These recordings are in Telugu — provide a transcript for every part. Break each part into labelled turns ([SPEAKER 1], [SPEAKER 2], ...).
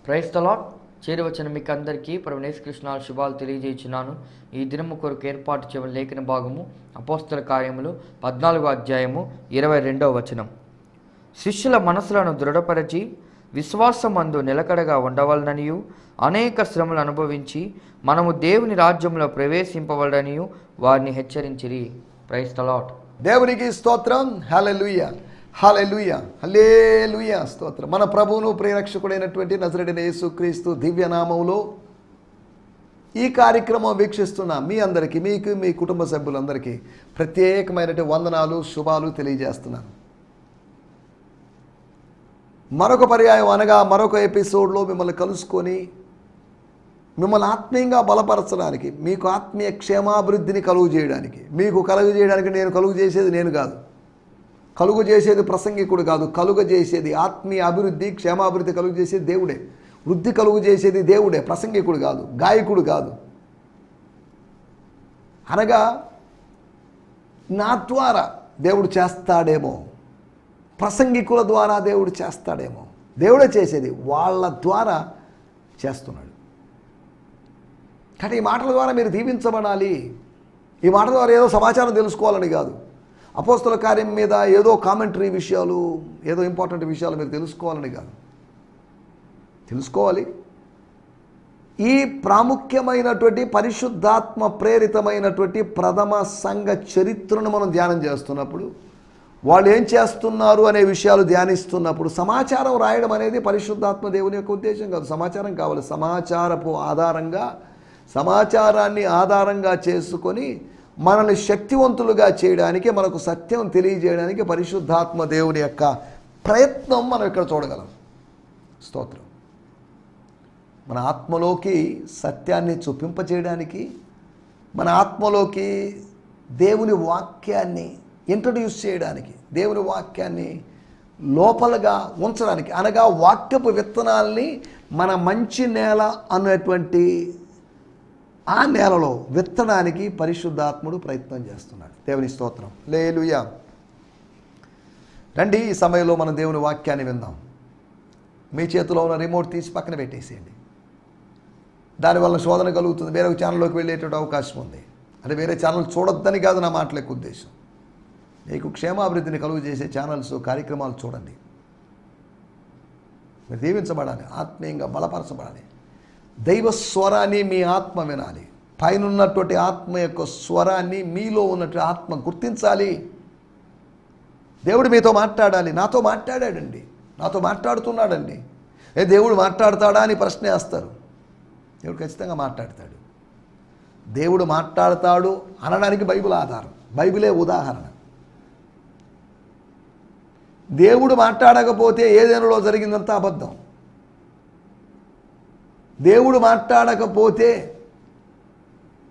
[SPEAKER 1] Praise the lord. చేరువచ్చిన మీకు అందరికీ ప్రభువైన యేసుక్రీస్తు శుభాలు తెలియజేయుచున్నాను. ఈ దినము కొరకు ఏర్పాటు చేయబడిన లేఖన భాగము అపోస్తల కార్యములు 14వ అధ్యాయము 22వ వచనం. శిష్యుల మనసులను దృఢపరచి విశ్వాసమందు నిలకడగా ఉండవలననియు అనేక శ్రమలు అనుభవించి మనము దేవుని రాజ్యంలో ప్రవేశింపవలననియు వారిని హెచ్చరించిరి. Praise the lord.
[SPEAKER 2] దేవునికి స్తోత్రం. హల్లెలూయా, హల్లెలూయా, హల్లెలూయా, స్తోత్రం. మన ప్రభువును ప్రియరక్షకుడైనటువంటి నజరేయుడైన యేసుక్రీస్తు దివ్యనామములో ఈ కార్యక్రమం వీక్షిస్తున్న మీ అందరికీ, మీకు మీ కుటుంబ సభ్యులందరికీ ప్రత్యేకమైనటువంటి వందనాలు, శుభాలు తెలియజేస్తున్నాను. మరొక పర్యాయం అనగా మరొక ఎపిసోడ్లో మిమ్మల్ని కలుసుకొని మిమ్మల్ని ఆత్మీయంగా బలపరచడానికి, మీకు ఆత్మీయ క్షేమాభివృద్ధిని కలుగు చేయడానికి, మీకు కలుగు చేయడానికి నేను కలుగు చేసేది నేను కాదు, కలుగు చేసేది ప్రసంగికుడు కాదు, కలుగ చేసేది ఆత్మీయ అభివృద్ధి, క్షేమాభివృద్ధి కలుగు చేసేది దేవుడే, వృద్ధి కలుగు చేసేది దేవుడే, ప్రసంగికుడు కాదు, గాయకుడు కాదు. అనగా నా ద్వారా దేవుడు చేస్తాడేమో, ప్రసంగికుల ద్వారా దేవుడు చేస్తాడేమో, దేవుడే చేసేది వాళ్ళ ద్వారా చేస్తున్నాడు. కానీ ఈ మాటల ద్వారా మీరు దీవించబడాలి, ఈ మాటల ద్వారా ఏదో సమాచారం తెలుసుకోవాలని కాదు, అపోస్తల కార్యం మీద ఏదో కామెంటరీ విషయాలు, ఏదో ఇంపార్టెంట్ విషయాలు మీరు తెలుసుకోవాలని కాదు. తెలుసుకోవాలి. ఈ ప్రాముఖ్యమైనటువంటి పరిశుద్ధాత్మ ప్రేరితమైనటువంటి ప్రథమ సంఘ చరిత్రను మనం ధ్యానం చేస్తున్నప్పుడు, వాళ్ళు ఏం చేస్తున్నారు అనే విషయాలు ధ్యానిస్తున్నప్పుడు సమాచారం రాయడం అనేది పరిశుద్ధాత్మ దేవుని యొక్క ఉద్దేశం కాదు. సమాచారం కావాలి. సమాచారపు ఆధారంగా, సమాచారాన్ని ఆధారంగా చేసుకొని మనల్ని శక్తివంతులుగా చేయడానికి, మనకు సత్యం తెలియజేయడానికి పరిశుద్ధాత్మ దేవుని యొక్క ప్రయత్నం మనం ఇక్కడ చూడగలం. స్తోత్రం. మన ఆత్మలోకి సత్యాన్ని చూపింపజేయడానికి, మన ఆత్మలోకి దేవుని వాక్యాన్ని ఇంట్రడ్యూస్ చేయడానికి, దేవుని వాక్యాన్ని లోపలగా ఉంచడానికి, అనగా వాక్యపు విత్తనాల్ని మన మంచి నేల అన్నటువంటి ఆ నేలలో విత్తడానికి పరిశుద్ధాత్ముడు ప్రయత్నం చేస్తున్నాడు. దేవుని స్తోత్రం. హల్లెలూయా. రండి, ఈ సమయంలో మనం దేవుని వాక్యాన్ని విందాం. మీ చేతిలో ఉన్న రిమోట్ తీసి పక్కన పెట్టేసేయండి. దానివల్ల శోధన కలుగుతుంది, వేరే ఛానల్లోకి వెళ్ళేటువంటి అవకాశం ఉంది. అంటే వేరే ఛానల్ చూడొద్దని కాదు నా మాటల యొక్క ఉద్దేశం. మీకు క్షేమాభివృద్ధిని కలుగు చేసే ఛానల్స్, కార్యక్రమాలు చూడండి. మీరు దీవించబడాలి, ఆత్మీయంగా బలపరచబడాలి. దైవ స్వరాన్ని మీ ఆత్మ వినాలి. పైనున్నటువంటి ఆత్మ యొక్క స్వరాన్ని మీలో ఉన్నటువంటి ఆత్మ గుర్తించాలి. దేవుడు మీతో మాట్లాడాలి. నాతో మాట్లాడాడండి, నాతో మాట్లాడుతున్నాడండి. దేవుడు మాట్లాడతాడా అని ప్రశ్న వేస్తారు. దేవుడు ఖచ్చితంగా మాట్లాడతాడు. దేవుడు మాట్లాడతాడు అనడానికి బైబిల్ ఆధారం, బైబిలే ఉదాహరణ. దేవుడు మాట్లాడకపోతే ఏదేనులో జరిగిందంతా అబద్ధం. దేవుడు మాట్లాడకపోతే,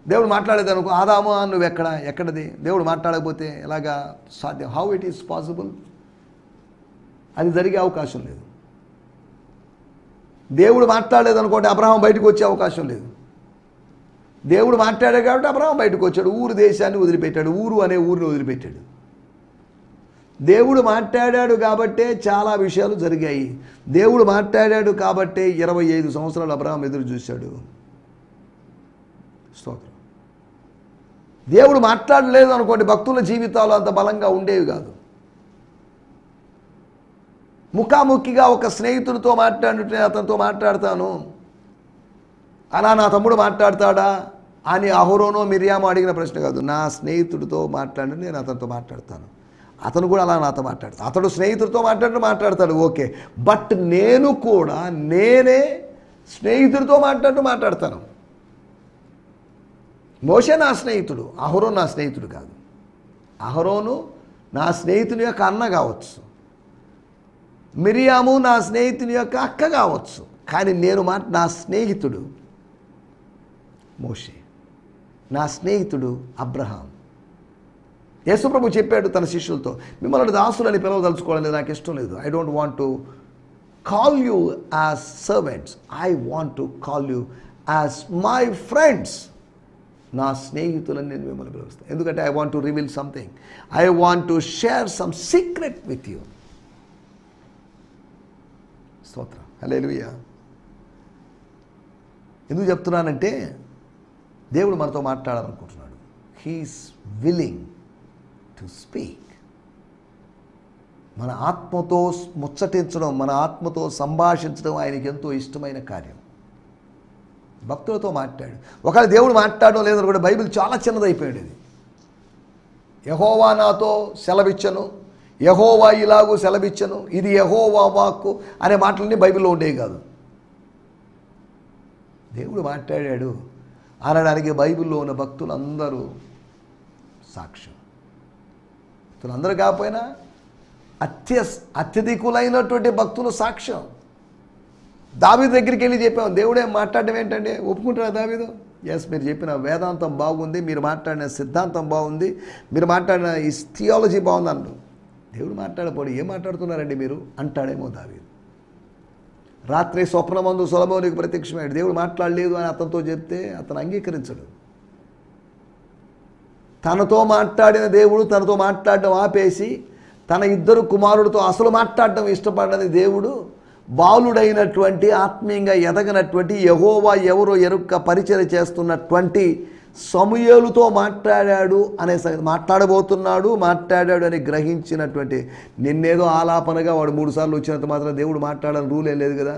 [SPEAKER 2] దేవుడు మాట్లాడేదనుకో, ఆదాము నువ్వు ఎక్కడది? దేవుడు మాట్లాడకపోతే ఎలాగా సాధ్యం? How it is possible? అది జరిగే అవకాశం లేదు. దేవుడు మాట్లాడలేదనుకోండి, అబ్రహాం బయటకు వచ్చే అవకాశం లేదు. దేవుడు మాట్లాడాడు కాబట్టి అబ్రహాం బయటకు వచ్చాడు, ఊరు దేశాన్ని వదిలిపెట్టాడు, ఊరు అనే ఊరిని వదిలిపెట్టాడు. దేవుడు మాట్లాడాడు కాబట్టే చాలా విషయాలు జరిగాయి. దేవుడు మాట్లాడాడు కాబట్టే 25 సంవత్సరాలు అబ్రహాం ఎదురు చూశాడు. స్తోత్రం. దేవుడు మాట్లాడలేదు అనుకోండి, భక్తుల జీవితాలు అంత బలంగా ఉండేవి కాదు. ముఖాముఖిగా ఒక స్నేహితుడితో మాట్లాడుతుంటే అతనితో మాట్లాడతాను, అలా నా తమ్ముడు మాట్లాడతాడా అని అహరోనో మిర్యామో అడిగిన ప్రశ్న కాదు. నా స్నేహితుడితో మాట్లాడి నేను అతనితో మాట్లాడతాను, అతను కూడా అలా నాతో మాట్లాడతాడు. అతడు స్నేహితుడితో మాట్లాడతాడు, ఓకే. బట్ నేను కూడా నేనే స్నేహితుడితో మాట్లాడతాను. మోషే నా స్నేహితుడు, అహరోను నా స్నేహితుడు కాదు. అహరోను నా స్నేహితుని యొక్క అన్న కావచ్చు, మిరియాము నా స్నేహితుని యొక్క అక్క కావచ్చు, కానీ నా స్నేహితుడు మోషే, నా స్నేహితుడు అబ్రహాం. యేసుప్రభు చెప్పాడు తన శిష్యులతో, మిమ్మల్ని దాసులని పిలవదలుచుకోవడం నాకు ఇష్టం లేదు. I don't want to call you as servants, I want to call you as my friends. నా స్నేహితులని నేను మిమ్మల్ని పిలుస్తాను. ఎందుకంటే I want to reveal something, I want to share some secret with you. స్తోత్రం. హల్లెలూయా. ఎందుకు చెప్తున్నానంటే దేవుడు మనతో మాట్లాడాలనుకుంటున్నాడు. He is willing to speak. మన ఆత్మతో ముచ్చటించడం, మన ఆత్మతో సంభాషించడం ఆయనకి ఎంతో ఇష్టమైన కార్యం. భక్తులతో మాట్లాడు. ఒకవేళ దేవుడు మాట్లాడడం లేదని కూడా బైబిల్ చాలా చిన్నదైపోయాడు. ఇది యెహోవా నాతో సెలవిచ్చను, యెహోవా ఇలాగూ సెలవిచ్చను, ఇది యెహోవా వాక్కు అనే మాటలన్నీ బైబిల్లో ఉండేవి కాదు. దేవుడు మాట్లాడాడు అనడానికి బైబిల్లో ఉన్న భక్తులందరూ సాక్ష్యం. భక్తులందరూ కాకపోయినా అత్యధికులైనటువంటి భక్తులు సాక్ష్యం. దావీదు దగ్గరికి వెళ్ళి చెప్పాము, దేవుడే మాట్లాడడం ఏంటంటే ఒప్పుకుంటారా దావీదు? ఎస్, మీరు చెప్పిన వేదాంతం బాగుంది, మీరు మాట్లాడిన సిద్ధాంతం బాగుంది, మీరు మాట్లాడిన ఈ థియాలజీ బాగుంది అన్నాడు. దేవుడు మాట్లాడపోడు, ఏం మాట్లాడుతున్నారండి మీరు అంటాడేమో దావీదు. రాత్రి స్వప్నమందు సొలొమోనుకు ప్రత్యక్షమయ్యాడు. దేవుడు మాట్లాడలేదు అని అతనితో చెప్తే అతను అంగీకరించడు. తనతో మాట్లాడిన దేవుడు తనతో మాట్లాడడం ఆపేసి తన ఇద్దరు కుమారుడితో అసలు మాట్లాడడం ఇష్టపడని దేవుడు బాలుడైనటువంటి ఆత్మీయంగా ఎదగనటువంటి యెహోవా ఎవరో ఎరుక్క పరిచయం చేస్తున్నటువంటి సమూయేలుతో మాట్లాడాడు అనే మాట్లాడాడు అని గ్రహించినటువంటి, నిన్నేదో ఆలాపనగా వాడు 3 సార్లు వచ్చినంత మాత్రం దేవుడు మాట్లాడాలని రూల్ ఏం లేదు కదా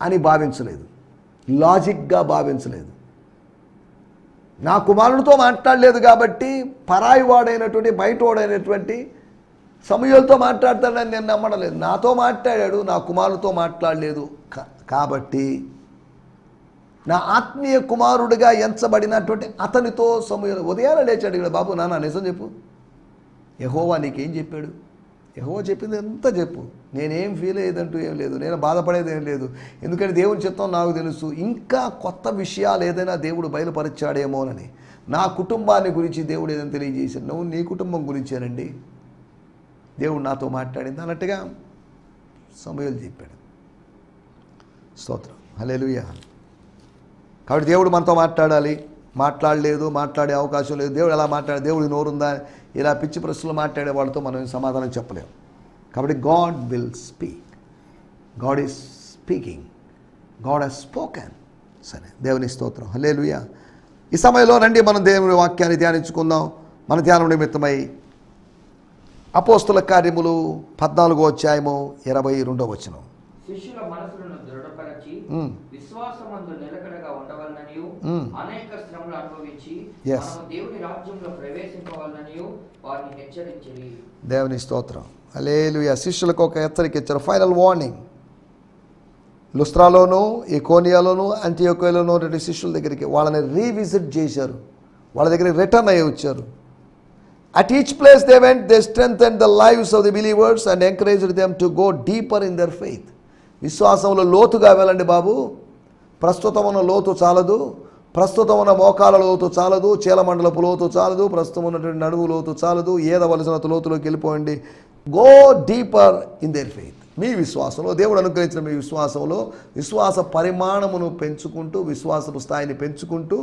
[SPEAKER 2] అని భావించలేదు, లాజిక్గా భావించలేదు. నా కుమారుడితో మాట్లాడలేదు కాబట్టి పరాయి వాడైనటువంటి బయటవాడైనటువంటి సమూయేలుతో మాట్లాడతాడని నేను నమ్మడలేదు. నాతో మాట్లాడాడు, నా కుమారుడితో మాట్లాడలేదు కాబట్టి నా ఆత్మీయ కుమారుడిగా ఎంచబడినటువంటి అతనితో సమూయేలు ఉదయాన్నే లేచాడు. ఇక్కడ బాబు నాన్న నిజం చెప్పు, యెహోవా నీకేం చెప్పాడు? యెహోవా చెప్పింది ఎంత చెప్పు, నేనేం ఫీల్ అయ్యేదంటూ ఏం లేదు, నేను బాధపడేది ఏం లేదు, ఎందుకంటే దేవుని చిత్తం నాకు తెలుసు. ఇంకా కొత్త విషయాలు ఏదైనా దేవుడు బయలుపరిచాడేమోనని, నా కుటుంబాన్ని గురించి దేవుడు ఏదైనా తెలియజేశాడు. నువ్వు నీ కుటుంబం గురించేనండి దేవుడు నాతో మాట్లాడింది అన్నట్టుగా సమూయేలు చెప్పాడు. స్తోత్రం, హల్లెలూయా. కాబట్టి దేవుడు మనతో మాట్లాడాలి. మాట్లాడలేదు, మాట్లాడే అవకాశం లేదు. దేవుడు ఎలా మాట్లాడే, దేవుడి నోరుందా, ఇలా పిచ్చి ప్రశ్నలు మాట్లాడే వాళ్ళతో మనం సమాధానం చెప్పలేము. కాబట్టి God will speak, God is speaking, God has spoken. సరే, దేవుని స్తోత్రం, హల్లెలూయా. ఈ సమయంలో రండి మనం దేవుని వాక్యాన్ని ధ్యానించుకుందాం. మన ధ్యానం నిమిత్తమై అపోస్తుల కార్యములు 14వ అధ్యాయము 22వ వచనం.
[SPEAKER 1] శిష్యుల మనసులను దృఢపరచి విశ్వాసమందు నిలకడగా ఉండవలననియు అనేక శ్రమలు అనుభవించి మనము దేవుని రాజ్యంలో ప్రవేశించవలననియు వారిని హెచ్చరించిరి.
[SPEAKER 2] దేవుని స్తోత్రం, హల్లెలూయా. శిష్యులకు ఒక హెచ్చరిక ఇచ్చారు, ఫైనల్ వార్నింగ్. లుస్త్రాలోను, ఈకోనియాలోను, అంతియోకియాలోను 2 శిష్యుల దగ్గరికి వాళ్ళని రీవిజిట్ చేశారు, వాళ్ళ దగ్గరికి రిటర్న్ అయ్యి వచ్చారు. At each place they went, they strengthened the lives of the believers and encouraged them to go deeper in their faith. విశ్వాసంలో లోతుగా వెళ్ళండి బాబు. ప్రస్తుతం ఉన్న లోతు చాలదు, ప్రస్తుతం ఉన్న మోకాల లోతు చాలదు, చీలమండలపు లోతు చాలదు, ప్రస్తుతం ఉన్నటువంటి నడువు లోతు చాలదు, ఏదవలసిన లోతులోకి వెళ్ళిపోండి. Go deeper in their faith. మీ విశ్వాసంలో, దేవుడు అనుగ్రహించిన మీ విశ్వాసంలో విశ్వాస పరిమాణమును పెంచుకుంటూ, విశ్వాసపు స్థాయిని పెంచుకుంటూ,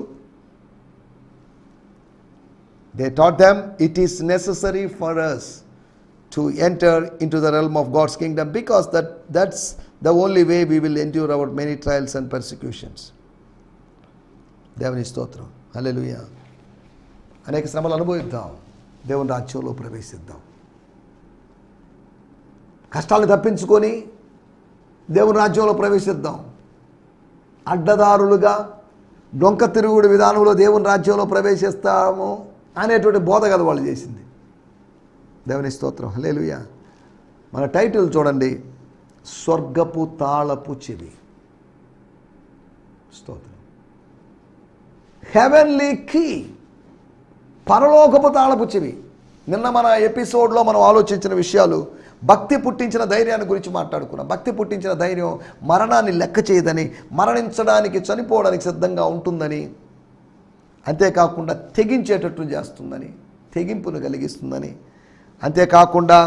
[SPEAKER 2] they taught them it is necessary for us to enter into the realm of God's kingdom because that's the only way we will endure our many trials and persecutions. దేవుని స్తోత్రం, హల్లెలూయా. అనేక శ్రమలు అనుభవిద్దాం, దేవుని రాజ్యంలో ప్రవేశిద్దాం. కష్టాలను తప్పించుకొని దేవుని రాజ్యంలో ప్రవేశిద్దాం. అడ్డదారులుగా డొంక తిరుగుడు విధానంలో దేవుని రాజ్యంలో ప్రవేశిస్తాము అనేటువంటి బోధ కదా వాళ్ళు చేసింది. దేవుని స్తోత్రం, హల్లెలూయా. మన టైటిల్ చూడండి, స్వర్గపు తాళపు చెవి. స్తోత్రం, హెవెన్లీ కీ, పరలోకపు తాళపు చెవి. నిన్న మన ఎపిసోడ్లో మనం ఆలోచించిన విషయాలు భక్తి పుట్టించిన ధైర్యాన్ని గురించి మాట్లాడుకున్నాం. భక్తి పుట్టించిన ధైర్యం మరణాన్ని లెక్క చేయదని, మరణించడానికి, చనిపోవడానికి సిద్ధంగా ఉంటుందని, అంతేకాకుండా తెగించేటట్లు చేస్తుందని, తెగింపును కలిగిస్తుందని, అంతేకాకుండా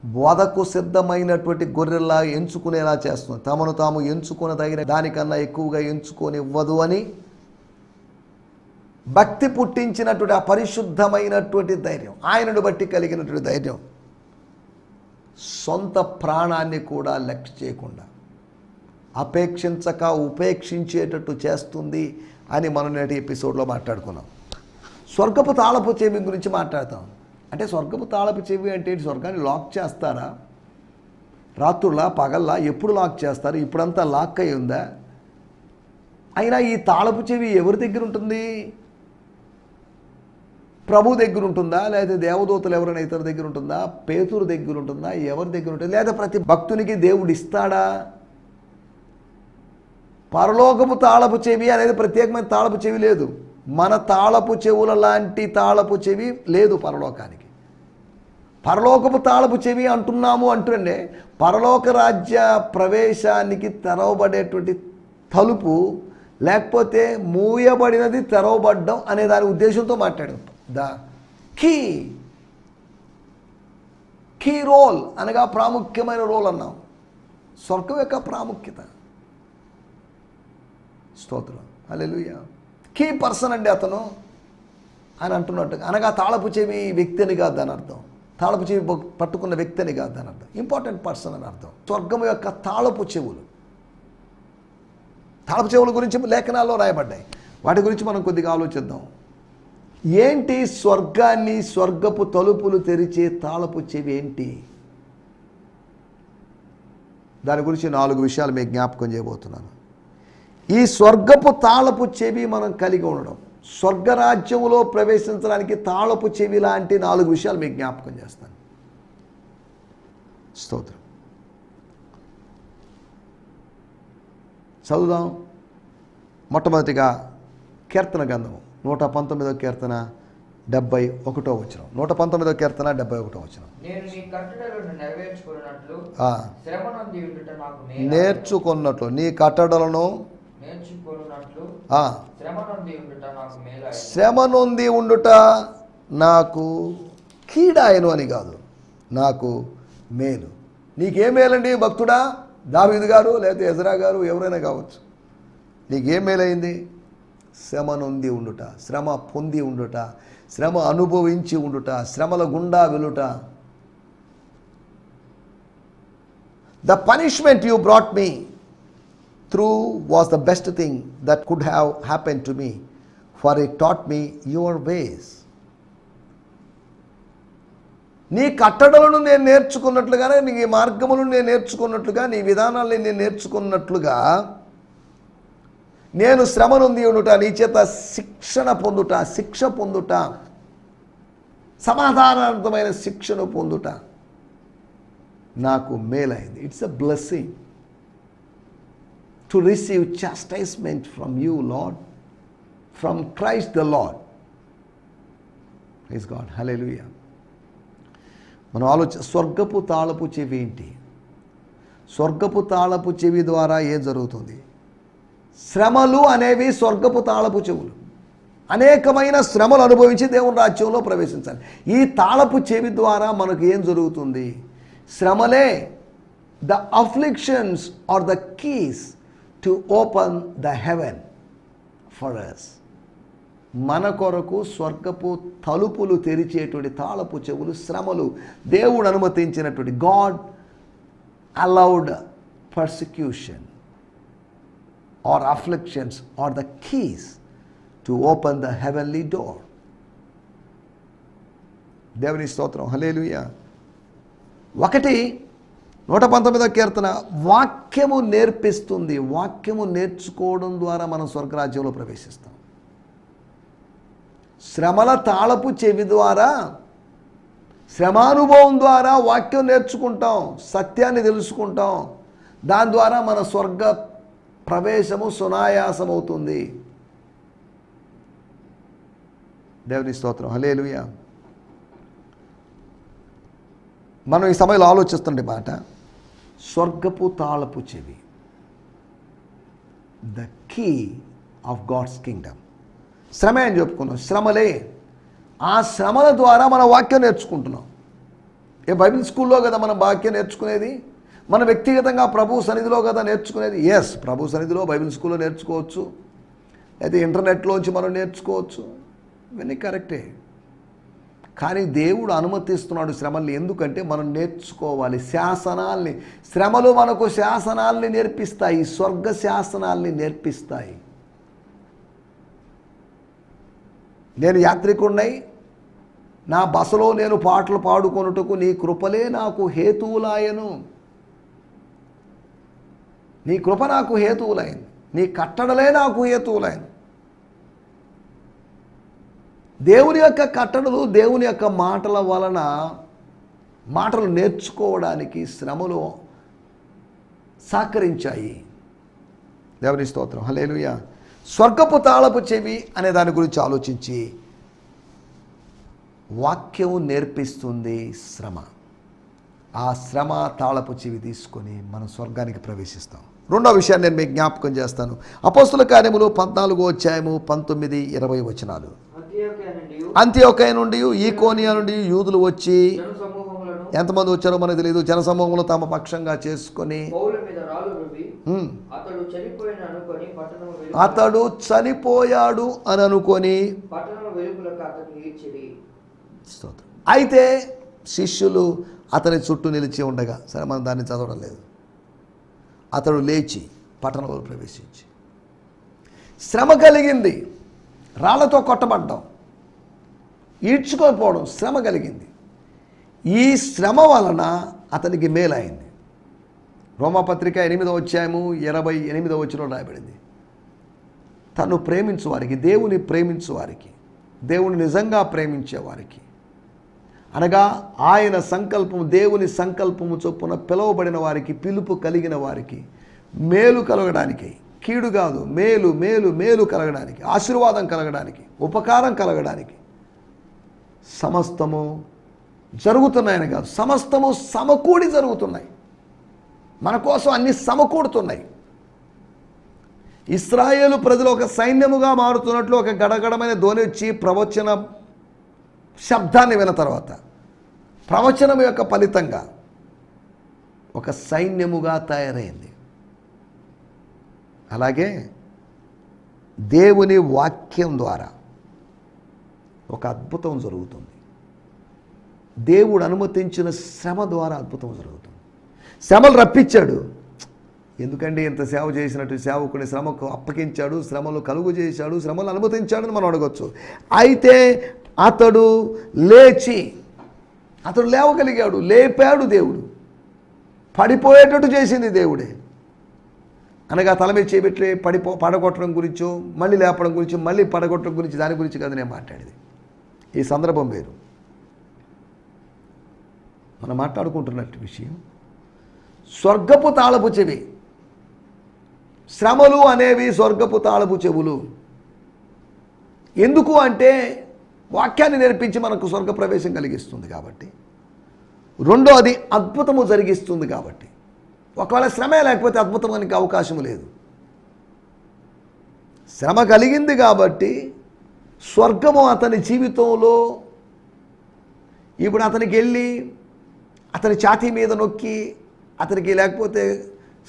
[SPEAKER 2] వధకు సిద్ధమైనటువంటి గొర్రెల్లా ఎంచుకునేలా చేస్తుంది. తమను తాము ఎంచుకున్న దానికన్నా ఎక్కువగా ఎంచుకోనివ్వదు అని, భక్తి పుట్టించినటువంటి ఆ పరిశుద్ధమైనటువంటి ధైర్యం, ఆయనను బట్టి కలిగినటువంటి ధైర్యం, సొంత ప్రాణాన్ని కూడా లెక్క చేయకుండా అపేక్షించక ఉపేక్షించేటట్టు చేస్తుంది అని మనం నేటి ఎపిసోడ్లో మాట్లాడుకున్నాం. స్వర్గపు తాళపు చెవి గురించి మాట్లాడతాం. అంటే స్వర్గపు తాళపు చెవి అంటే స్వర్గాన్ని లాక్ చేస్తారా? రాత్రులా పగల్లా ఎప్పుడు లాక్ చేస్తారు? ఇప్పుడంతా లాక్ అయి ఉందా? అయినా ఈ తాళపు చెవి ఎవరి దగ్గర ఉంటుంది? ప్రభు దగ్గర ఉంటుందా, లేదా దేవదూతలు ఎవరైనా ఇతరుల దగ్గర ఉంటుందా, పేతురు దగ్గర ఉంటుందా, ఎవరి దగ్గర ఉంటుంది? లేదా ప్రతి భక్తునికి దేవుడు ఇస్తాడా? పరలోకపు తాళపు చెవి అనేది ప్రత్యేకమైన తాళపు చెవి లేదు. మన తాళపు చెవుల లాంటి తాళపు చెవి లేదు పరలోకానికి. పరలోకపు తాళపు చెవి అంటున్నాము అంటుండే పరలోక రాజ్య ప్రవేశానికి తెరవబడేటువంటి తలుపు, లేకపోతే మూయబడినది తెరవబడ్డం అనే దాని ఉద్దేశంతో మాట్లాడాం. ద కీ రోల్ అనగా ప్రాముఖ్యమైన రోల్ అన్నాం. స్వర్గం యొక్క ప్రాముఖ్యత. స్తోత్రం, హల్లెలూయా. కీ పర్సన్ అండి అతను అని అంటున్నట్టుగా, అనగా తాళపు చెవి వ్యక్తి అని కాదు అని అర్థం. తాళపు చెవి పట్టుకున్న వ్యక్తి అని కాదు అని అర్థం. ఇంపార్టెంట్ పర్సన్ అని అర్థం. స్వర్గం యొక్క తాళపు చెవులు. తాళపు చెవుల గురించి లేఖనాల్లో రాయబడ్డాయి. వాటి గురించి మనం కొద్దిగా ఆలోచిద్దాం. ఏంటి స్వర్గాన్ని, స్వర్గపు తలుపులు తెరిచే తాళపు చెవి ఏంటి? దాని గురించి 4 విషయాలు మీకు జ్ఞాపకం చేయబోతున్నాను. ఈ స్వర్గపు తాళపు చెవి మనం కలిగి ఉండడం, స్వర్గరాజ్యములో ప్రవేశించడానికి తాళపు చెవి లాంటి 4 విషయాలు మీకు జ్ఞాపకం చేస్తాను. స్తోత్రం. చదువుదాం. మొట్టమొదటిగా కీర్తన గ్రంథము 119వ కీర్తన 71వ వచనం. 119వ కీర్తన 71వ వచనం.
[SPEAKER 1] నేను నీ కట్టడలను నెరవేర్చుకున్నట్లు శ్రమ నొంది ఉండుట నాకు మేలు.
[SPEAKER 2] నేర్చుకున్నట్లు నీ కట్టడలను
[SPEAKER 1] నేర్చుకున్నట్లు శ్రమ నొంది ఉండుట నాకు మేలు.
[SPEAKER 2] శ్రమ నొంది ఉండుట నాకు కీడాయను అని కాదు, నాకు మేలు. నీకేం మేలండి భక్తుడా? దావీదు గారు లేకపోతే ఎజ్రా గారు ఎవరైనా కావచ్చు. నీకేం మేలైంది? శ్రమ నొంది ఉండుట, శ్రమ పొంది ఉండుట, శ్రమ అనుభవించి ఉండుట, శ్రమల గుండా వెలుట. The punishment you brought me through was the best thing that could have happened to me, for it taught me your ways. నీ కట్టడలను నేను నేర్చుకున్నట్లుగానే, నీ మార్గములను నేను నేర్చుకున్నట్లుగా, నీ విధానాలను నేను నేర్చుకున్నట్లుగా నేను శ్రమ నొంది ఉండుట, నీ చేత శిక్ష పొందుట, సమాధానవంతమైన శిక్షను పొందుట నాకు మేలైంది. It's a blessing to receive chastisement from you Lord, from Christ the Lord. Praise God, hallelujah. మనం స్వర్గపు తాళపు చెవి ఏంటి? స్వర్గపు తాళపు చెవి ద్వారా ఏం జరుగుతుంది? శ్రమలు అనేవి స్వర్గపు తాళపు చెవులు. అనేకమైన శ్రమలు అనుభవించి దేవుని రాజ్యంలో ప్రవేశించాలి. ఈ తాళపు చెవి ద్వారా మనకు ఏం జరుగుతుంది? శ్రమలే the afflictions are the keys to open the heaven for us. మన కొరకు స్వర్గపు తలుపులు తెరిచేటువంటి తాళపు చెవులు శ్రమలు. దేవుడు అనుమతించినటువంటి, God allowed persecution or afflictions are the keys to open the heavenly door. దేవుని స్తోత్రం, హల్లెలూయా. 119వ కీర్తన వాక్యము నేర్పిస్తుంది. వాక్యము నేర్చుకోవడం ద్వారా మనం స్వర్గరాజ్యంలో ప్రవేశిస్తాం. శ్రమల తాళపు చెవి ద్వారా, శ్రమానుభవం ద్వారా వాక్యం నేర్చుకుంటాం, సత్యాన్ని తెలుసుకుంటాం. దాని ద్వారా మన స్వర్గ ప్రవేశము సునాయాసమవుతుంది. దేవుని స్తోత్రం, హల్లెలూయా. మనం ఈ సమయంలో ఆలోచిస్తుండే మాట స్వర్గపు తాళపు చెవి, the key of God's kingdom. శ్రమ అని చెప్పుకున్నాం, శ్రమలే. ఆ శ్రమల ద్వారా మన వాక్యం నేర్చుకుంటున్నాం. బైబిల్ స్కూల్లో కదా మనం వాక్యం నేర్చుకునేది. మన వ్యక్తిగతంగా ప్రభు సన్నిధిలో కదా నేర్చుకునేది. ఎస్, ప్రభు సన్నిధిలో బైబిల్ స్కూల్లో నేర్చుకోవచ్చు, అయితే ఇంటర్నెట్లోంచి మనం నేర్చుకోవచ్చు. ఇవన్నీ కరెక్టే. కానీ దేవుడు అనుమతిస్తున్నాడు శ్రమల్ని. ఎందుకంటే మనం నేర్చుకోవాలి శాసనాల్ని. శ్రమలు మనకు శాసనాల్ని నేర్పిస్తాయి, స్వర్గ శాసనాల్ని నేర్పిస్తాయి. నేను యాత్రికుడినై నా బసలో నేను పాటలు పాడుకొనుటకు నీ కృపలే నాకు హేతువులాయను. నీ కృప నాకు హేతువులైంది, నీ కట్టడలే నాకు హేతువులైన. దేవుని యొక్క కట్టడలు, దేవుని యొక్క మాటల వలన మాటలు నేర్చుకోవడానికి శ్రమలు సహకరించాయి. దేవుని స్తోత్రం, హల్లెలూయా. స్వర్గపు తాళపు చెవి అనే దాని గురించి ఆలోచించి, వాక్యం నేర్పిస్తుంది శ్రమ. ఆ శ్రమ తాళపు చెవి తీసుకొని మనం స్వర్గానికి ప్రవేశిస్తాం. రెండో విషయాన్ని నేను మీకు జ్ఞాపకం చేస్తాను. అపోస్తుల కార్యములు 14వ అధ్యాయము 19-20 వచనాలు. అంతియోకయ నుండి ఈకోనియా నుండి యూదులు వచ్చి, ఎంతమంది వచ్చారో మనకు తెలియదు, జనసమూహంలో తమ పక్షంగా చేసుకొని అతడు చనిపోయాడు అని అనుకొని, అయితే శిష్యులు అతని చుట్టూ నిలిచి ఉండగా, సరే మనం దాన్ని చదవడం లేదు, అతడు లేచి పట్టణంలో ప్రవేశించి, శ్రమ కలిగింది, రాళ్లతో కొట్టబడ్డం, ఈడ్చుకోకపోవడం, శ్రమ కలిగింది. ఈ శ్రమ వలన అతనికి మేలైంది. రోమాపత్రిక 8వ అధ్యాయము 28వ వచనంలో రాయబడింది, తను ప్రేమించు వారికి, దేవుని ప్రేమించు వారికి, దేవుని నిజంగా ప్రేమించే వారికి, అనగా ఆయన సంకల్పము, దేవుని సంకల్పము చొప్పున పిలువబడిన వారికి, పిలుపు కలిగిన వారికి మేలు కలగడానికి, కీడు కాదు, మేలు మేలు మేలు కలగడానికి, ఆశీర్వాదం కలగడానికి, ఉపకారం కలగడానికి సమస్తము జరుగుతున్నాయని కాదు, సమస్తము సమకూడి జరుగుతున్నాయి. మన కోసం అన్ని సమకూడుతున్నాయి. ఇశ్రాయేలు ప్రజలు ఒక సైన్యముగా మారుతున్నట్లు ఒక గడగడమైన ధ్వని వచ్చి ప్రవచన శబ్దాన్ని విన్న తర్వాత, ప్రవచనం యొక్క ఫలితంగా ఒక సైన్యముగా తయారైంది. అలాగే దేవుని వాక్యం ద్వారా ఒక అద్భుతం జరుగుతుంది. దేవుడు అనుమతించిన శ్రమ ద్వారా అద్భుతం జరుగుతుంది. శ్రమలు రప్పించాడు. ఎందుకంటే ఇంత సేవ చేసినట్టు సేవకుని శ్రమకు అప్పగించాడు, శ్రమలు కలుగు చేశాడు, శ్రమలు అనుమతించాడని మనం అడగచ్చు. అయితే అతడు లేచి, అతడు లేవగలిగాడు, లేపాడు దేవుడు. పడిపోయేటట్టు చేసింది దేవుడే. అనగా తల మీద చేపెట్టి పడగొట్టడం గురించో, మళ్ళీ లేపడం గురించి, మళ్ళీ పడగొట్టడం గురించి, దాని గురించి కాదు నేను మాట్లాడేది. ఈ సందర్భం వేరు. మనం మాట్లాడుకుంటున్నట్టు విషయం స్వర్గపు తాళపు చెవి. శ్రమలు అనేవి స్వర్గపు తాళపు చెవులు. ఎందుకు అంటే వాక్యాన్ని నేర్పించి మనకు స్వర్గ ప్రవేశం కలిగిస్తుంది కాబట్టి. రెండో, అది అద్భుతము జరిగిస్తుంది కాబట్టి. ఒకవేళ శ్రమే లేకపోతే అద్భుతానికి అవకాశం లేదు. శ్రమ కలిగింది కాబట్టి స్వర్గము అతని జీవితంలో ఇప్పుడు అతనికి వెళ్ళి అతని ఛాతీ మీద నొక్కి, అతనికి లేకపోతే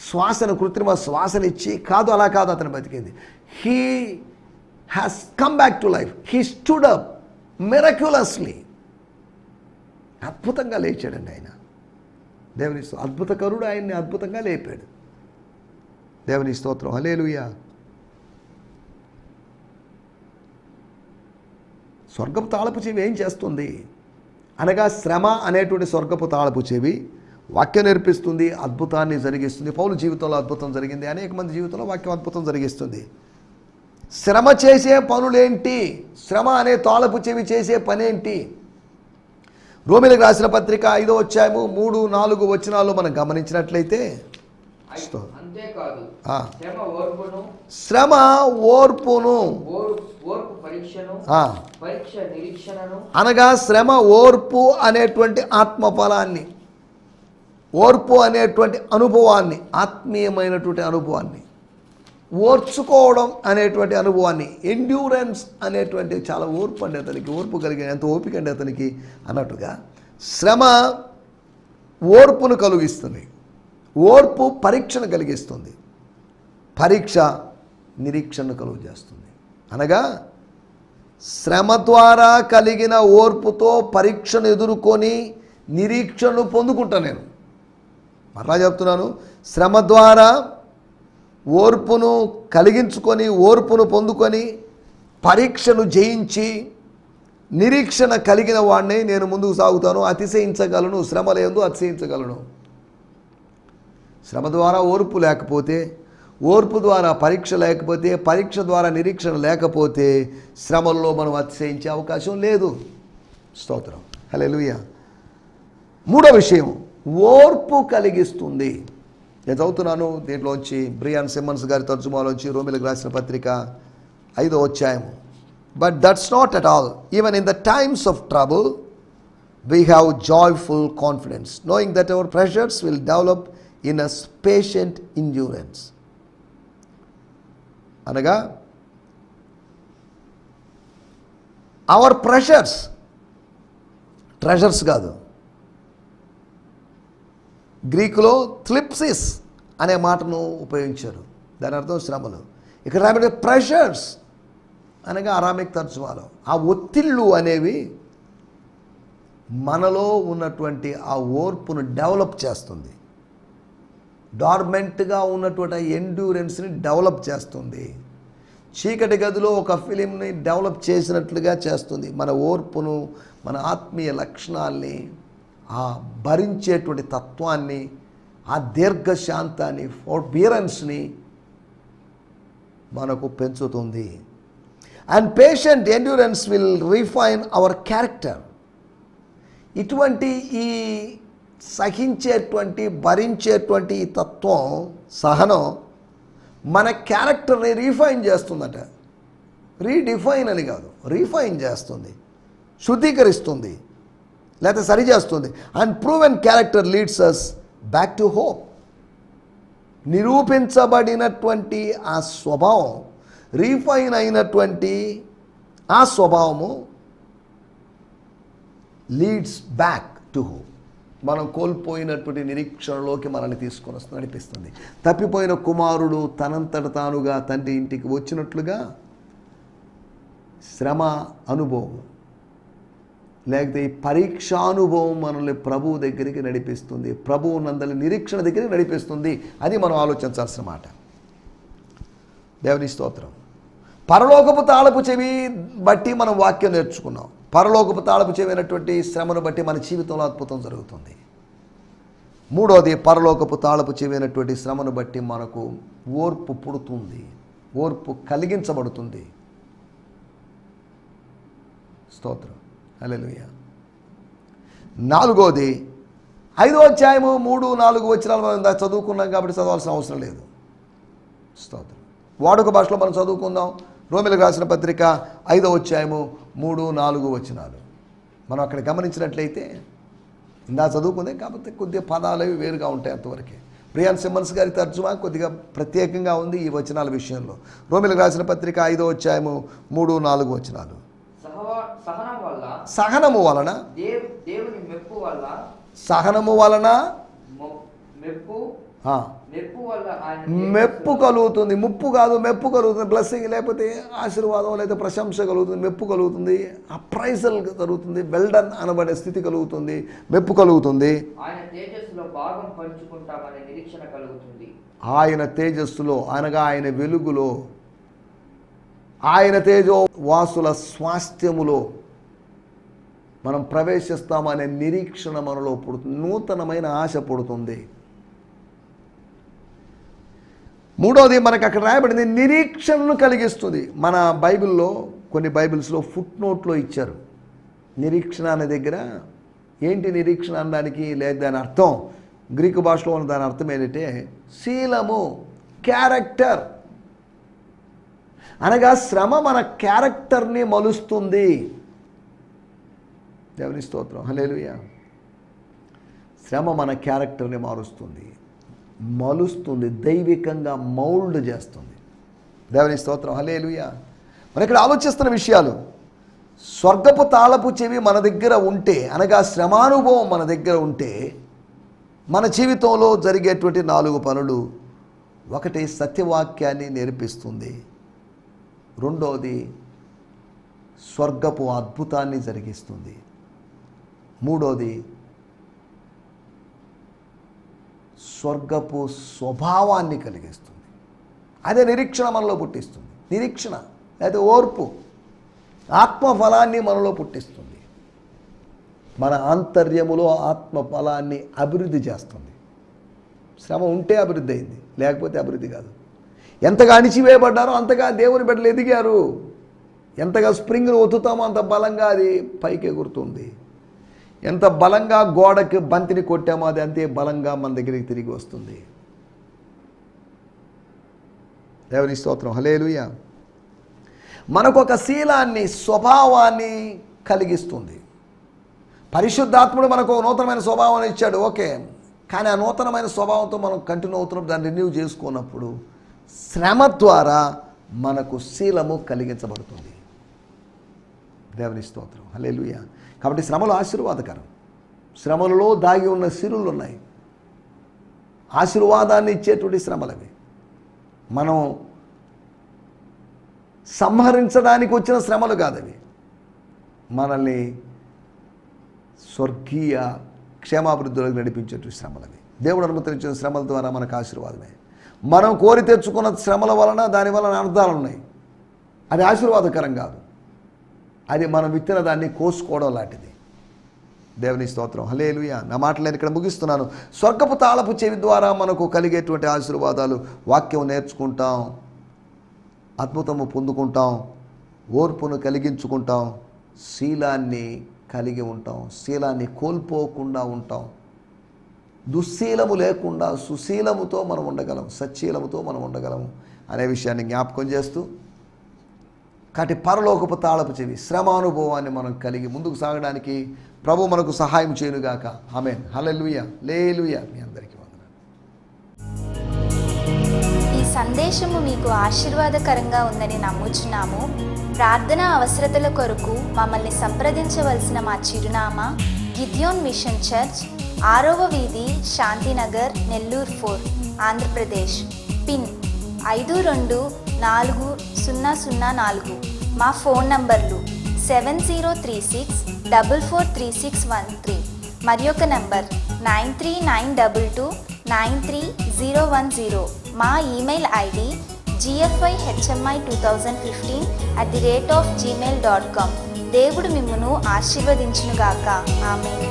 [SPEAKER 2] శ్వాసను, కృత్రిమ శ్వాసను ఇచ్చి కాదు, అలా కాదు అతను బతికింది. He has come back to life. He stood up miraculously. అద్భుతంగా లేచాడండి ఆయన. దేవుని అద్భుతకరుడు ఆయన్ని అద్భుతంగా లేపాడు. దేవుని స్తోత్రం, హల్లెలూయా. స్వర్గపు తాళపు చెవి ఏం చేస్తుంది అనగా, శ్రమ అనేటువంటి స్వర్గపు తాళపు చెవి వాక్యం నేర్పిస్తుంది, అద్భుతాన్ని జరిగిస్తుంది. పౌలు జీవితంలో అద్భుతం జరిగింది, అనేక మంది జీవితంలో వాక్యం అద్భుతం జరిగిస్తుంది. శ్రమ చేసే పనులేంటి? శ్రమ అనే తాళపు చెవి చేసే పనేంటి? రోమీయులకు రాసిన పత్రిక 5వ అధ్యాయము 3-4 వచనాల్లో మనం గమనించినట్లయితే, శ్రమ ఓర్పును, అనగా శ్రమ ఓర్పు అనేటువంటి ఆత్మఫలాన్ని, ఓర్పు అనేటువంటి అనుభవాన్ని, ఆత్మీయమైనటువంటి అనుభవాన్ని, ఓర్చుకోవడం అనేటువంటి అనుభవాన్ని, ఎండ్యూరెన్స్ అనేటువంటి, చాలా ఓర్పు అండి అతనికి, ఓర్పు కలిగిన, ఎంత ఓపిక అండి అతనికి అన్నట్టుగా శ్రమ ఓర్పును కలిగిస్తుంది. ఓర్పు పరీక్షను కలిగిస్తుంది, పరీక్ష నిరీక్షణను కలుగు చేస్తుంది. అనగా శ్రమ ద్వారా కలిగిన ఓర్పుతో పరీక్షను ఎదుర్కొని నిరీక్షణను పొందుకుంటా నేను. మరలా చెప్తున్నాను, శ్రమ ద్వారా ఓర్పును కలిగించుకొని ఓర్పును పొందుకొని పరీక్షను జయించి నిరీక్షణ కలిగిన వాడిని నేను ముందుకు సాగుతాను, అతిశయించగలను, శ్రమలందు అతిశయించగలను. శ్రమ ద్వారా ఓర్పు లేకపోతే, ఓర్పు ద్వారా పరీక్ష లేకపోతే, పరీక్ష ద్వారా నిరీక్షణ లేకపోతే శ్రమల్లో మనం అతిశయించే అవకాశం లేదు. స్తోత్రం, హల్లెలూయా. మూడో విషయం, ఓర్పు కలిగిస్తుంది. నేను చదువుతున్నాను దీంట్లోంచి బ్రియాన్ సిమ్మన్స్ గారి తర్జుమాలోంచి రోమిలకు రాసిన పత్రిక 5వ అధ్యాయము. But that's not at all, even in the times of trouble we have joyful confidence, knowing that our pressures will develop in a patient endurance. అనగా అవర్ ప్రెషర్స్, ట్రెషర్స్ కాదు, గ్రీకులో థ్లిప్సిస్ అనే మాటను ఉపయోగించారు, దాని అర్థం శ్రమలు. ఇక్కడ రాబడే ప్రెషర్స్ అనగా అరామిక్ తర్జుమాలో ఆ ఒత్తిళ్ళు అనేవి మనలో ఉన్నటువంటి ఆ ఓర్పును డెవలప్ చేస్తుంది, డార్మెంట్గా ఉన్నటువంటి ఎండ్యూరెన్స్ని డెవలప్ చేస్తుంది. చీకటి గదిలో ఒక ఫిలింని డెవలప్ చేసినట్లుగా చేస్తుంది. మన ఓర్పును, మన ఆత్మీయ లక్షణాల్ని, ఆ భరించేటువంటి తత్వాన్ని, ఆ దీర్ఘశాంతాన్ని, ఫోర్బియరెన్స్ని మనకు పెంచుతుంది. And patient endurance will refine our character. ఇటువంటి ఈ సహించేటువంటి, భరించేటువంటి ఈ తత్వం, సహనం మన క్యారెక్టర్ని రీఫైన్ చేస్తుందట. రీడిఫైన్ అని కాదు, రీఫైన్ చేస్తుంది, శుద్ధీకరిస్తుంది, లేకపోతే సరిచేస్తుంది. And proven character leads us back to hope. నిరూపించబడినటువంటి ఆ స్వభావం, రీఫైన్ అయినటువంటి ఆ స్వభావము లీడ్స్ బ్యాక్ టు హోప్. మనం కోల్పోయినటువంటి నిరీక్షణలోకి మనల్ని తీసుకొని వస్తుంది, నడిపిస్తుంది. తప్పిపోయిన కుమారుడు తనంతట తానుగా తండ్రి ఇంటికి వచ్చినట్లుగా శ్రమ అనుభవం, లేకపోతే ఈ పరీక్షానుభవం మనల్ని ప్రభువు దగ్గరికి నడిపిస్తుంది, ప్రభువు నందలి నిరీక్షణ దగ్గరికి నడిపిస్తుంది. అది మనం ఆలోచించాల్సిన మాట. దేవుని స్తోత్రం. పరలోకపు తాళపు చెవి బట్టి మనం వాక్యం నేర్చుకున్నాం. పరలోకపు తాళపు చెవి అయినటువంటి శ్రమను బట్టి మన జీవితంలో అద్భుతం జరుగుతుంది. మూడోది, పరలోకపు తాళపు చెవి అయినటువంటి శ్రమను బట్టి మనకు ఓర్పు పుడుతుంది, ఓర్పు కలిగించబడుతుంది. స్తోత్రం, హల్లెలూయా. నాలుగోది, 5వ అధ్యాయము 3-4 వచనాలు మనం ఇందాక చదువుకున్నాం కాబట్టి చదవాల్సిన అవసరం లేదు. స్తోత్రం. వాడుక భాషలో మనం చదువుకుందాం. రోమిలకు రాసిన పత్రిక 5వ అధ్యాయము 3-4 వచనాలు మనం అక్కడ గమనించినట్లయితే ఇందా చదువుకుందే, కాకపోతే కొద్దిగా పదాలు అవి వేరుగా ఉంటాయి అంతవరకే. బ్రియాన్ సిమ్మన్స్ గారి తర్జుమా కొద్దిగా ప్రత్యేకంగా ఉంది ఈ వచనాల విషయంలో. రోమిలకు రాసిన పత్రిక 5వ అధ్యాయము 3-4 వచనాలు. సహనము వలన,
[SPEAKER 1] దేవుని మెప్పు వల్ల,
[SPEAKER 2] సహనము వలన మెప్పు కలుగుతుంది. ముప్పు కాదు, మెప్పు కలుగుతుంది. బ్లెస్సింగ్ లేకపోతే ఆశీర్వాదం, లేదా ప్రశంస కలుగుతుంది, మెప్పు కలుగుతుంది, అప్రైజల్ కలుగుతుంది, వెల్డన్ అనబడే స్థితి కలుగుతుంది, మెప్పు కలుగుతుంది.
[SPEAKER 1] ఆయన తేజస్సులో భాగం పంచుకుంటామనే నిరీక్షణ కలుగుతుంది.
[SPEAKER 2] ఆయన తేజస్సులో అనగా ఆయన వెలుగులో, ఆయన తేజో వాసుల స్వాస్థ్యములో మనం ప్రవేశిస్తామనే నిరీక్షణ మనలో పుడుతుంది, నూతనమైన ఆశ పుడుతుంది. మూడోది, మనకు అక్కడ రాయబడింది నిరీక్షణను కలిగిస్తుంది. మన బైబిల్లో కొన్ని బైబిల్స్లో ఫుట్ నోట్లో ఇచ్చారు నిరీక్షణ అనే దగ్గర. ఏంటి నిరీక్షణ అనడానికి లేదు దాని అర్థం, గ్రీకు భాషలో ఉన్న దాని అర్థం ఏంటంటే శీలము, క్యారెక్టర్. అనగా శ్రమ మన క్యారెక్టర్ని మలుస్తుంది. దేవుని స్తోత్రం, హల్లెలూయా. శ్రమ మన క్యారెక్టర్ని మారుస్తుంది, మలుస్తుంది, దైవికంగా మౌల్డ్ చేస్తుంది. దేవుని స్తోత్రం, హల్లెలూయా. మరి ఇక్కడ ఆలోచిస్తున్న విషయాలు, స్వర్గపు తాళపు చెవి మన దగ్గర ఉంటే, అనగా శ్రమానుభవం మన దగ్గర ఉంటే, మన జీవితంలో జరిగేటువంటి 4 పనులు. ఒకటి, సత్యవాక్యాన్ని నేర్పిస్తుంది. రెండవది, స్వర్గపు అద్భుతాన్ని జరిగిస్తుంది. మూడోది స్వర్గపు స్వభావాన్ని కలిగిస్తుంది. అదే నిరీక్షణ మనలో పుట్టిస్తుంది. నిరీక్షణ లేదా ఓర్పు ఆత్మఫలాన్ని మనలో పుట్టిస్తుంది. మన ఆంతర్యములో ఆత్మఫలాన్ని అభివృద్ధి చేస్తుంది. శ్రమ ఉంటే అభివృద్ధి అయింది, లేకపోతే అభివృద్ధి కాదు. ఎంతగా అణిచివేయబడ్డారో అంతగా దేవుని బిడ్డలు ఎదిగారు. ఎంతగా స్ప్రింగ్ను ఒత్తుతామో అంత బలంగా అది పైకి ఎగురుతుంది. ఎంత బలంగా గోడకి బంతిని కొట్టామో అది అంతే బలంగా మన దగ్గరికి తిరిగి వస్తుంది. దేవుని స్తోత్రం, హల్లెలూయా. మనకొక శీలాన్ని, స్వభావాన్ని కలిగిస్తుంది. పరిశుద్ధాత్ముడు మనకు నూతనమైన స్వభావాన్ని ఇచ్చాడు, ఓకే. కానీ ఆ నూతనమైన స్వభావంతో మనం కంటిన్యూ అవుతున్నప్పుడు, దాన్ని రిన్యూ చేసుకున్నప్పుడు శ్రమ ద్వారా మనకు శీలము కలిగించబడుతుంది. దేవుని స్తోత్రం, హల్లెలూయా. కాబట్టి శ్రమలు ఆశీర్వాదకరం. శ్రమలలో దాగి ఉన్న సిరులు ఉన్నాయి. ఆశీర్వాదాన్ని ఇచ్చేటువంటి శ్రమలవి. మనం సంహరించడానికి వచ్చిన శ్రమలు కాదవి. మనల్ని స్వర్గీయ క్షేమాభివృద్ధిలోకి నడిపించేటువంటి శ్రమలవి. దేవుడు అనుమతించిన శ్రమల ద్వారా మనకు ఆశీర్వాదమే. మనం కోరి తెచ్చుకున్న శ్రమల వలన దాని వలన అర్థాలు ఉన్నాయి. అది ఆశీర్వాదకరం కాదు. అది మనం విత్తిన దాన్ని కోసుకోవడం లాంటిది. దేవుని స్తోత్రం, హల్లెలూయా. నా మాటలు నేను ఇక్కడ ముగిస్తున్నాను. స్వర్గపు తాళపు చెవి ద్వారా మనకు కలిగేటువంటి ఆశీర్వాదాలు: వాక్యం నేర్చుకుంటాం, అద్భుతము పొందుకుంటాం, ఓర్పును కలిగించుకుంటాం, శీలాన్ని కలిగి ఉంటాం, శీలాన్ని కోల్పోకుండా ఉంటాం, దుశ్శీలము లేకుండా సుశీలముతో మనం ఉండగలం, సచ్చీలముతో మనం ఉండగలము అనే విషయాన్ని జ్ఞాపకం చేస్తూ, కాబట్టి పరలోకపు తాళపు చెవి శ్రమానుభవాన్ని మనం కలిగి ముందుకు సాగడానికి ప్రభు మనకు సహాయం చేయనుగాక. ఆమేన్, హల్లెలూయా, హల్లెలూయా. మీ అందరికీ వందనాలు.
[SPEAKER 3] ఈ సందేశము మీకు ఆశీర్వాదకరంగా ఉందని నమ్ముచున్నాము. ప్రార్థనా అవసరతల కొరకు మమ్మల్ని సంప్రదించవలసిన మా చిరునామా: గిద్యోన్ మిషన్ చర్చ్, 6వ వీధి, శాంతినగర్, నెల్లూరు 4, ఆంధ్రప్రదేశ్. పిన్ 524004. మా ఫోన్ నంబర్లు 7036443613 మరి ఒక నంబర్ 9392293010. మా ఈమెయిల్ ఐడి gfihmi2015@gmail.com. దేవుడు మిమ్మును ఆశీర్వదించునుగాక. ఆమేన్.